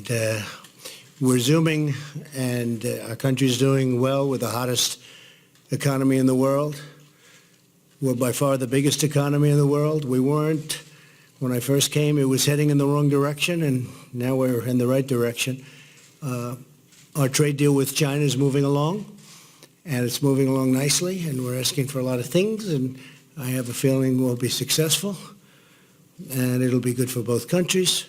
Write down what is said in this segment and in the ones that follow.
And we're zooming, and our country's doing well with the hottest economy in the world. We're by far the biggest economy in the world. We weren't. When I first came, it was heading in the wrong direction, and now we're in the right direction. Our trade deal with China is moving along, and it's moving along nicely, and we're asking for a lot of things, and I have a feeling we'll be successful, and it'll be good for both countries,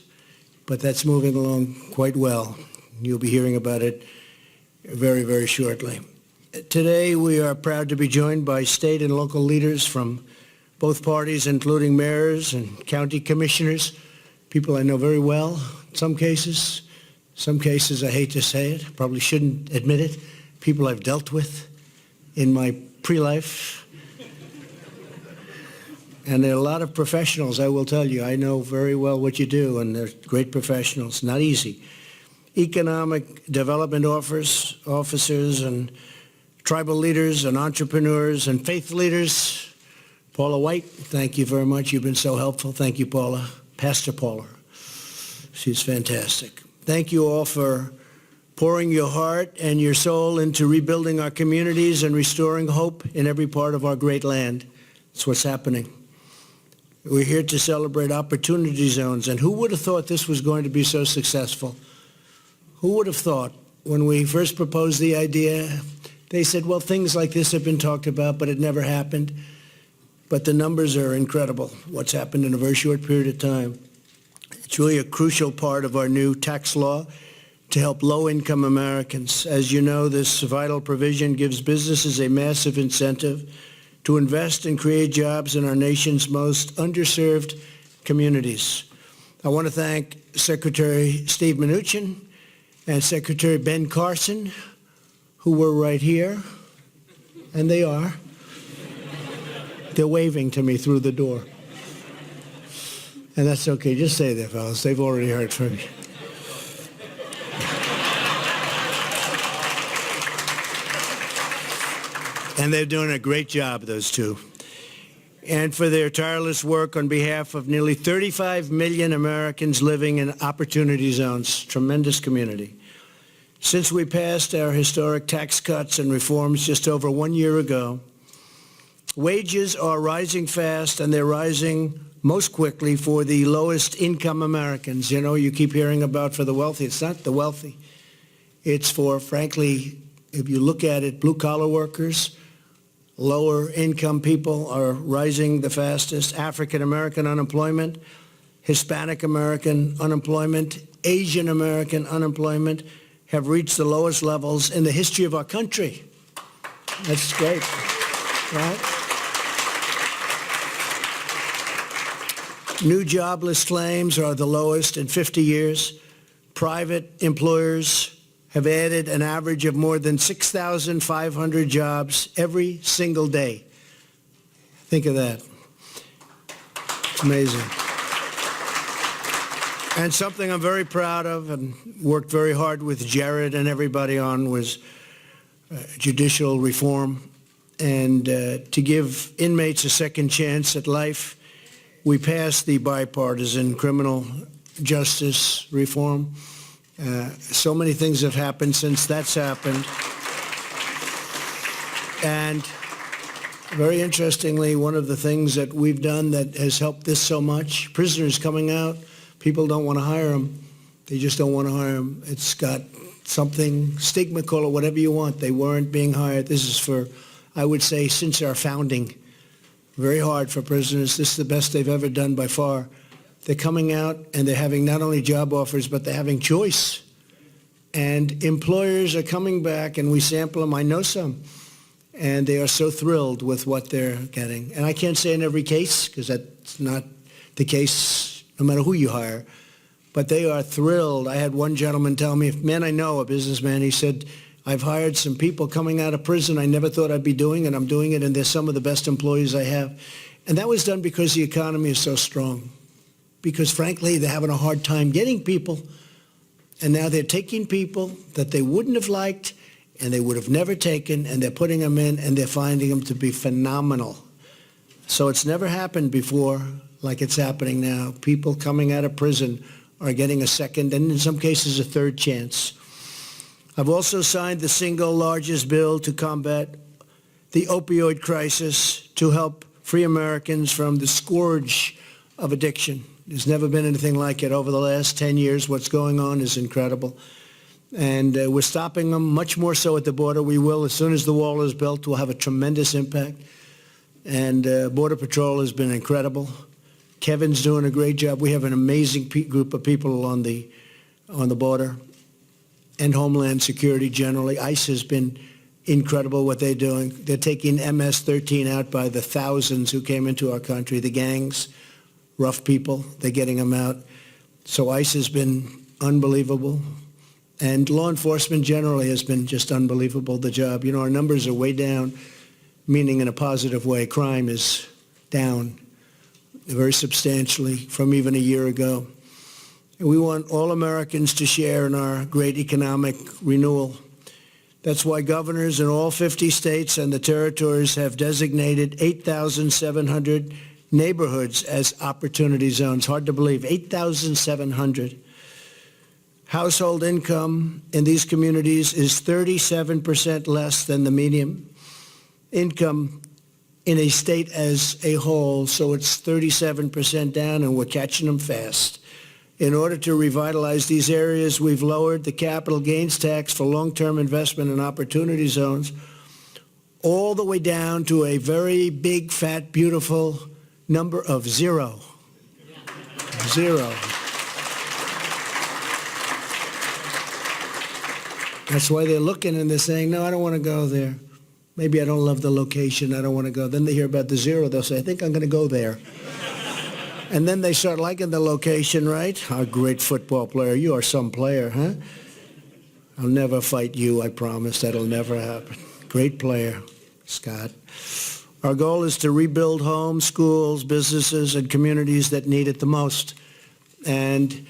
but that's moving along quite well. You'll be hearing about it very, very shortly. Today, we are proud to be joined by state and local leaders from both parties, including mayors and county commissioners, people I know very well in some cases, I hate to say it, probably shouldn't admit it, people I've dealt with in my pre-life. And there are a lot of professionals, I will tell you. I know very well what you do, and they're great professionals. Not easy. Economic development officers and tribal leaders and entrepreneurs and faith leaders. Paula White, thank you very much. You've been so helpful. Thank you, Paula. Pastor Paula. She's fantastic. Thank you all for pouring your heart and your soul into rebuilding our communities and restoring hope in every part of our great land. That's what's happening. We're here to celebrate opportunity zones, and who would have thought this was going to be so successful? Who would have thought when we first proposed the idea, they said, well, things like this have been talked about, but it never happened. But the numbers are incredible, what's happened in a very short period of time. It's really a crucial part of our new tax law to help low-income Americans. As you know, this vital provision gives businesses a massive incentive to invest and create jobs in our nation's most underserved communities. I want to thank Secretary Steve Mnuchin and Secretary Ben Carson, who were right here, and they are. They're waving to me through the door. And that's okay. Just stay there, fellas. They've already heard from me. And they're doing a great job, those two. And for their tireless work on behalf of nearly 35 million Americans living in opportunity zones. Tremendous community. Since we passed our historic tax cuts and reforms just over 1 year ago, wages are rising fast, and they're rising most quickly for the lowest income Americans. You know, you keep hearing about for the wealthy. It's not the wealthy. It's for, frankly, if you look at it, blue-collar workers, lower income people are rising the fastest. African-American unemployment, Hispanic-American unemployment, Asian-American unemployment have reached the lowest levels in the history of our country. That's great, right? New jobless claims are the lowest in 50 years. Private employers have added an average of more than 6,500 jobs every single day. Think of that. It's amazing. And something I'm very proud of and worked very hard with Jared and everybody on was judicial reform and to give inmates a second chance at life. We passed the bipartisan criminal justice reform. So many things have happened since that's happened. And very interestingly, one of the things that we've done that has helped this so much, prisoners coming out, people don't want to hire them. They just don't want to hire them. It's got something, stigma, call it whatever you want. They weren't being hired. This is for, I would say, since our founding. Very hard for prisoners. This is the best they've ever done by far. They're coming out and they're having not only job offers, but they're having choice. And employers are coming back, and we sample them. I know some. And they are so thrilled with what they're getting. And I can't say in every case, because that's not the case no matter who you hire. But they are thrilled. I had one gentleman tell me, man, I know, a businessman, he said, I've hired some people coming out of prison I never thought I'd be doing, and I'm doing it, and they're some of the best employees I have. And that was done because the economy is so strong. Because, frankly, they're having a hard time getting people, and now they're taking people that they wouldn't have liked and they would have never taken, and they're putting them in, and they're finding them to be phenomenal. So it's never happened before like it's happening now. People coming out of prison are getting a second and in some cases a third chance. I've also signed the single largest bill to combat the opioid crisis to help free Americans from the scourge of addiction. There's never been anything like it. Over the last 10 years, what's going on is incredible. And we're stopping them much more so at the border. We will, as soon as the wall is built, we'll have a tremendous impact. And Border Patrol has been incredible. Kevin's doing a great job. We have an amazing group of people on the border, and Homeland Security generally. ICE has been incredible what they're doing. They're taking MS-13 out by the thousands who came into our country, the gangs, rough people. They're getting them out. So ICE has been unbelievable. And law enforcement generally has been just unbelievable, the job. You know, our numbers are way down, meaning in a positive way. Crime is down very substantially from even a year ago. And we want all Americans to share in our great economic renewal. That's why governors in all 50 states and the territories have designated 8,700 neighborhoods as opportunity zones. Hard to believe, 8,700. Household income in these communities is 37% less than the median income in a state as a whole, so it's 37% down, and we're catching them fast. In order to revitalize these areas, we've lowered the capital gains tax for long-term investment in opportunity zones all the way down to a very big, fat, beautiful number of zero. Zero. That's why they're looking and they're saying, no, I don't want to go there. Maybe I don't love the location. I don't want to go. Then they hear about the zero. They'll say, I think I'm going to go there. And then they start liking the location, right? Oh, great football player. You are some player, huh? I'll never fight you, I promise. That'll never happen. Great player, Scott. Our goal is to rebuild homes, schools, businesses, and communities that need it the most. And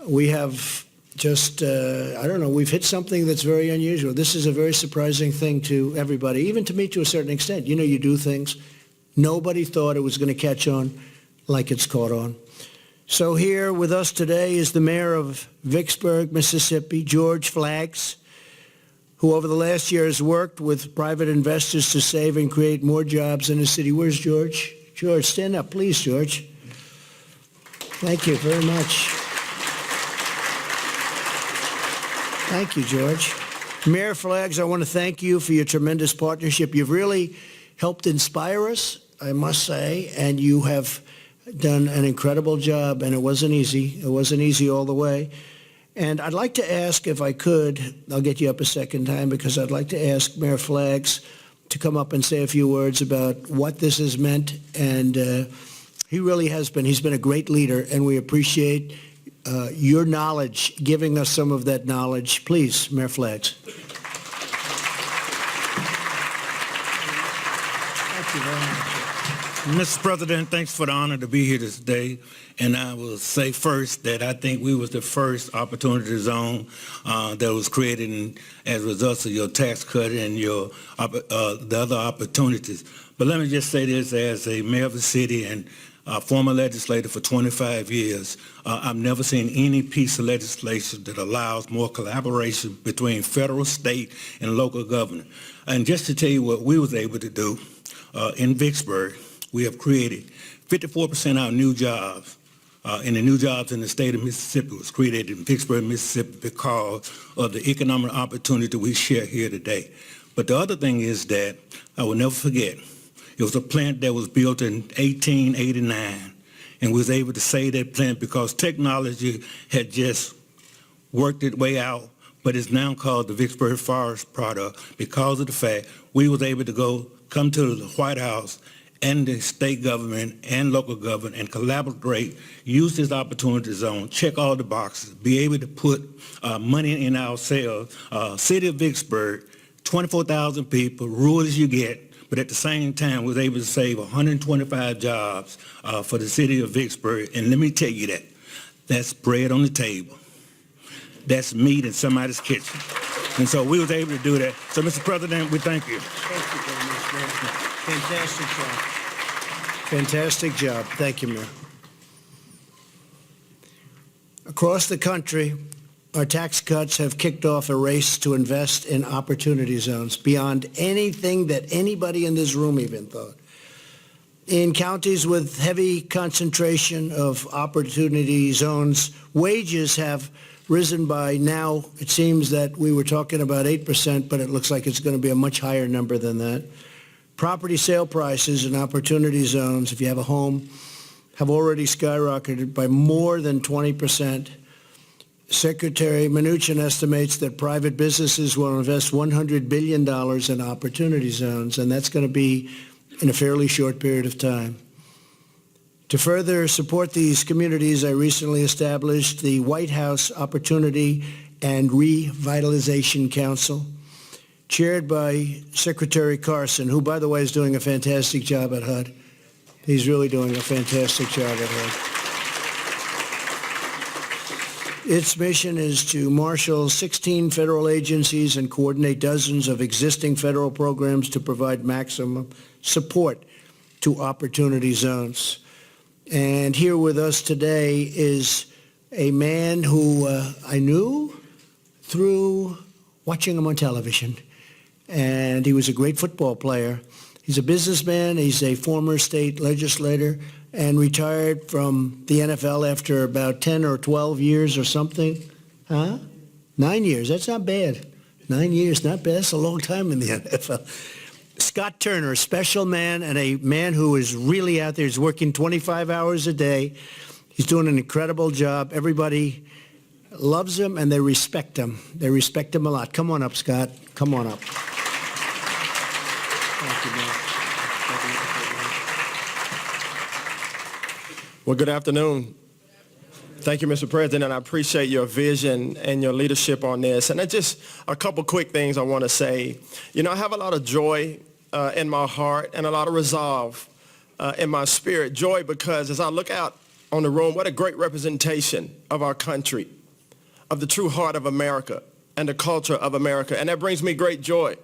we have just, I don't know, we've hit something that's very unusual. This is a very surprising thing to everybody, even to me to a certain extent. You know, you do things. Nobody thought it was going to catch on like it's caught on. So here with us today is the mayor of Vicksburg, Mississippi, George Flaggs, who over the last year has worked with private investors to save and create more jobs in the city. Where's George? George, stand up, please, George. Thank you very much. Thank you, George. Mayor Flaggs, I want to thank you for your tremendous partnership. You've really helped inspire us, I must say, and you have done an incredible job, and it wasn't easy. It wasn't easy all the way. And I'd like to ask, if I could, I'll get you up a second time, because I'd like to ask Mayor Flaggs to come up and say a few words about what this has meant. And he really has been. He's been a great leader, and we appreciate your knowledge, giving us some of that knowledge. Please, Mayor Flaggs. Thank you very much. Mr. President, thanks for the honor to be here today. And I will say first that I think we was the first opportunity zone that was created as a result of your tax cut and your the other opportunities. But let me just say this, as a mayor of the city and former legislator for 25 years, I've never seen any piece of legislation that allows more collaboration between federal, state, and local government. And just to tell you what we was able to do in Vicksburg, we have created 54% of our new jobs, and the new jobs in the state of Mississippi was created in Vicksburg, Mississippi, because of the economic opportunity we share here today. But the other thing is that I will never forget, it was a plant that was built in 1889, and we was able to save that plant because technology had just worked its way out, but it's now called the Vicksburg Forest Product because of the fact we was able to come to the White House and the state government and local government and collaborate, use this opportunity zone, check all the boxes, be able to put money in our sales. City of Vicksburg, 24,000 people, rural as you get, but at the same time was able to save 125 jobs for the city of Vicksburg. And let me tell you that's bread on the table. That's meat in somebody's kitchen. And so we was able to do that. So, Mr. President, we thank you. Thank you very much, Mayor. Fantastic job. Fantastic job. Thank you, Mayor. Across the country, our tax cuts have kicked off a race to invest in opportunity zones beyond anything that anybody in this room even thought. In counties with heavy concentration of opportunity zones, wages have risen by now, it seems that we were talking about 8%, but it looks like it's going to be a much higher number than that. Property sale prices in opportunity zones, if you have a home, have already skyrocketed by more than 20%. Secretary Mnuchin estimates that private businesses will invest $100 billion in opportunity zones, and that's going to be in a fairly short period of time. To further support these communities, I recently established the White House Opportunity and Revitalization Council, chaired by Secretary Carson, who, by the way, is doing a fantastic job at HUD. He's really doing a fantastic job at HUD. Its mission is to marshal 16 federal agencies and coordinate dozens of existing federal programs to provide maximum support to opportunity zones. And here with us today is a man who I knew through watching him on television. And he was a great football player. He's a businessman. He's a former state legislator and retired from the NFL after about 10 or 12 years or something. Huh? 9 years. That's not bad. 9 years, not bad. That's a long time in the NFL. Scott Turner, a special man and a man who is really out there. He's working 25 hours a day. He's doing an incredible job. Everybody loves him and they respect him. They respect him a lot. Come on up, Scott. Come on up. Thank you, man. Well, good afternoon. Thank you, Mr. President, and I appreciate your vision and your leadership on this. And just a couple quick things I want to say. You know, I have a lot of joy in my heart and a lot of resolve in my spirit. Joy because as I look out on the room, what a great representation of our country, of the true heart of America and the culture of America. And that brings me great joy.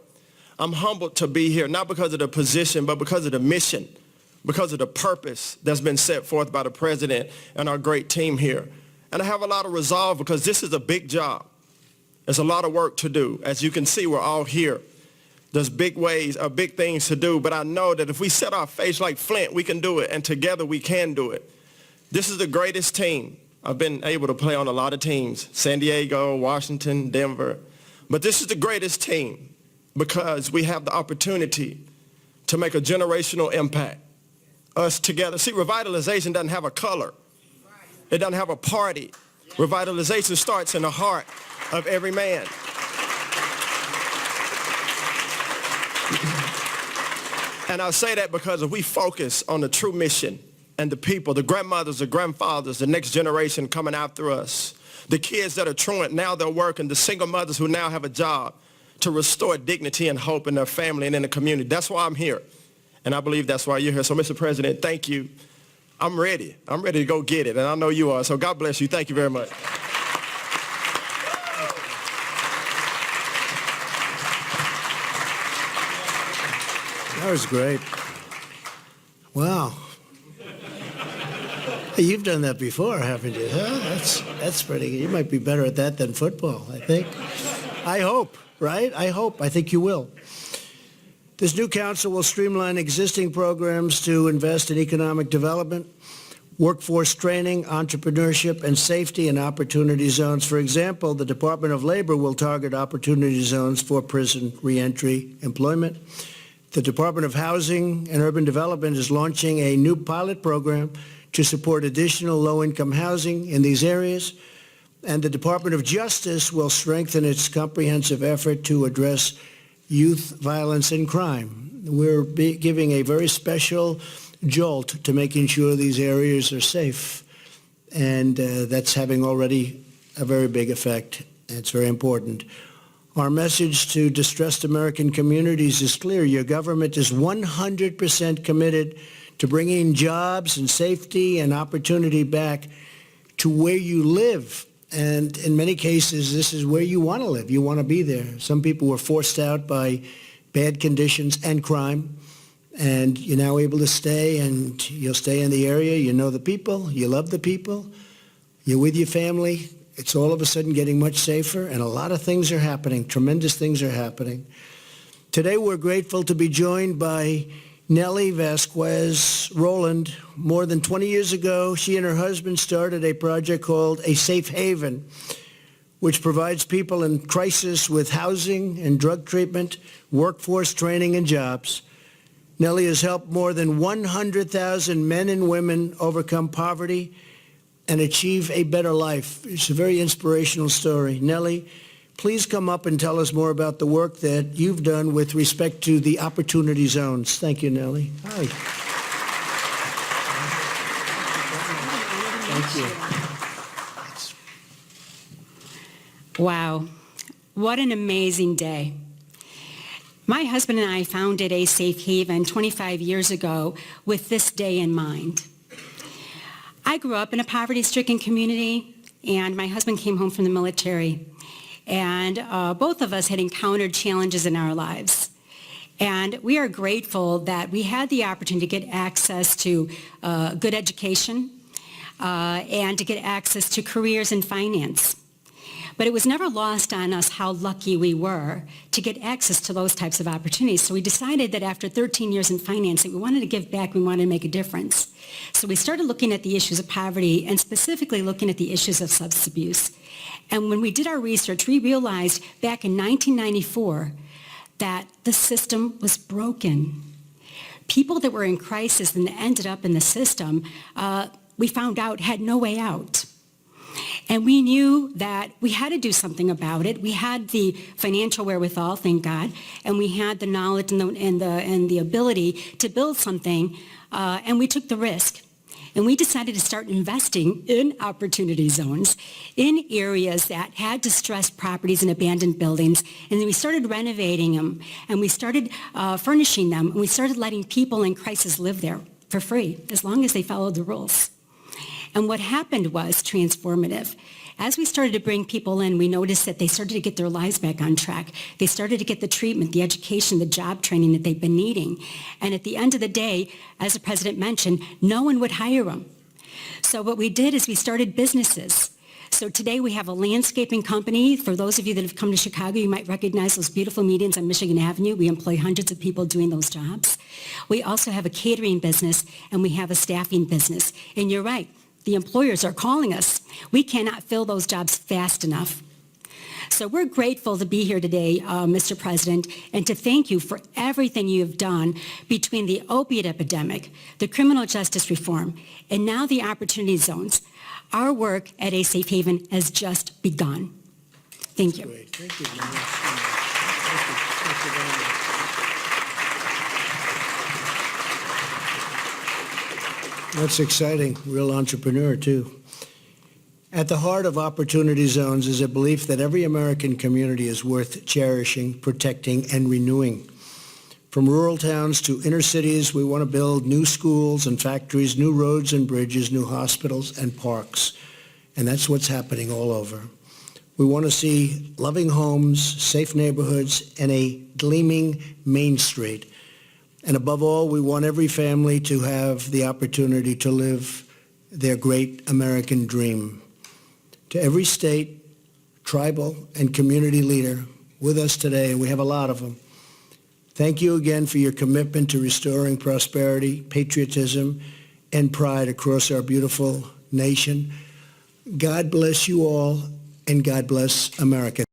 I'm humbled to be here, not because of the position, but because of the mission, because of the purpose that's been set forth by the president and our great team here. And I have a lot of resolve because this is a big job. There's a lot of work to do. As you can see, we're all here. There's big ways, big things to do, but I know that if we set our face like flint, we can do it, and together we can do it. This is the greatest team. I've been able to play on a lot of teams, San Diego, Washington, Denver, but this is the greatest team because we have the opportunity to make a generational impact. Us together. See, revitalization doesn't have a color. It doesn't have a party. Revitalization starts in the heart of every man. And I say that because if we focus on the true mission and the people, the grandmothers, the grandfathers, the next generation coming after us, the kids that are truant, now they're working, the single mothers who now have a job to restore dignity and hope in their family and in the community. That's why I'm here. And I believe that's why you're here. So, Mr. President, thank you. I'm ready. I'm ready to go get it. And I know you are. So God bless you. Thank you very much. That was great. Wow. You've done that before, haven't you? Huh? That's pretty good. You might be better at that than football, I think. I hope, right? I hope. I think you will. This new council will streamline existing programs to invest in economic development, workforce training, entrepreneurship, and safety and opportunity zones. For example, the Department of Labor will target opportunity zones for prison reentry employment. The Department of Housing and Urban Development is launching a new pilot program to support additional low-income housing in these areas. And the Department of Justice will strengthen its comprehensive effort to address youth violence and crime. We're giving a very special jolt to making sure these areas are safe. And that's having already a very big effect. It's very important. Our message to distressed American communities is clear. Your government is 100% committed to bringing jobs and safety and opportunity back to where you live. And in many cases, this is where you want to live. You want to be there. Some people were forced out by bad conditions and crime. And you're now able to stay, and you'll stay in the area. You know the people. You love the people. You're with your family. It's all of a sudden getting much safer, and a lot of things are happening. Tremendous things are happening. Today, we're grateful to be joined by Nellie Vasquez Rowland. More than 20 years ago, she and her husband started a project called A Safe Haven, which provides people in crisis with housing and drug treatment, workforce training, and jobs. Nellie has helped more than 100,000 men and women overcome poverty and achieve a better life. It's a very inspirational story. Nellie, please come up and tell us more about the work that you've done with respect to the Opportunity Zones. Thank you, Nellie. Hi. Thank you. Wow, what an amazing day. My husband and I founded A Safe Haven 25 years ago with this day in mind. I grew up in a poverty-stricken community, and my husband came home from the military. And both of us had encountered challenges in our lives. And we are grateful that we had the opportunity to get access to good education and to get access to careers in finance. But it was never lost on us how lucky we were to get access to those types of opportunities. So we decided that after 13 years in financing, we wanted to give back, we wanted to make a difference. So we started looking at the issues of poverty and specifically looking at the issues of substance abuse. And when we did our research, we realized back in 1994 that the system was broken. People that were in crisis and ended up in the system, we found out had no way out. And we knew that we had to do something about it. We had the financial wherewithal, thank God, and we had the knowledge and the ability to build something, and we took the risk. And we decided to start investing in opportunity zones in areas that had distressed properties and abandoned buildings. And then we started renovating them, and we started furnishing them, and we started letting people in crisis live there for free, as long as they followed the rules. And what happened was transformative. As we started to bring people in, we noticed that they started to get their lives back on track. They started to get the treatment, the education, the job training that they've been needing. And at the end of the day, as the president mentioned, no one would hire them. So what we did is we started businesses. So today we have a landscaping company. For those of you that have come to Chicago, you might recognize those beautiful medians on Michigan Avenue. We employ hundreds of people doing those jobs. We also have a catering business, and we have a staffing business. And you're right. The employers are calling us. We cannot fill those jobs fast enough. So we're grateful to be here today, Mr. President, and to thank you for everything you have done between the opiate epidemic, the criminal justice reform, and now the opportunity zones. Our work at A Safe Haven has just begun. Thank you. Great. Thank you very much. Thank you very much. That's exciting. Real entrepreneur, too. At the heart of Opportunity Zones is a belief that every American community is worth cherishing, protecting, and renewing. From rural towns to inner cities, we want to build new schools and factories, new roads and bridges, new hospitals and parks. And that's what's happening all over. We want to see loving homes, safe neighborhoods, and a gleaming Main Street. And above all, we want every family to have the opportunity to live their great American dream. To every state, tribal, and community leader with us today, and we have a lot of them, thank you again for your commitment to restoring prosperity, patriotism, and pride across our beautiful nation. God bless you all, and God bless America.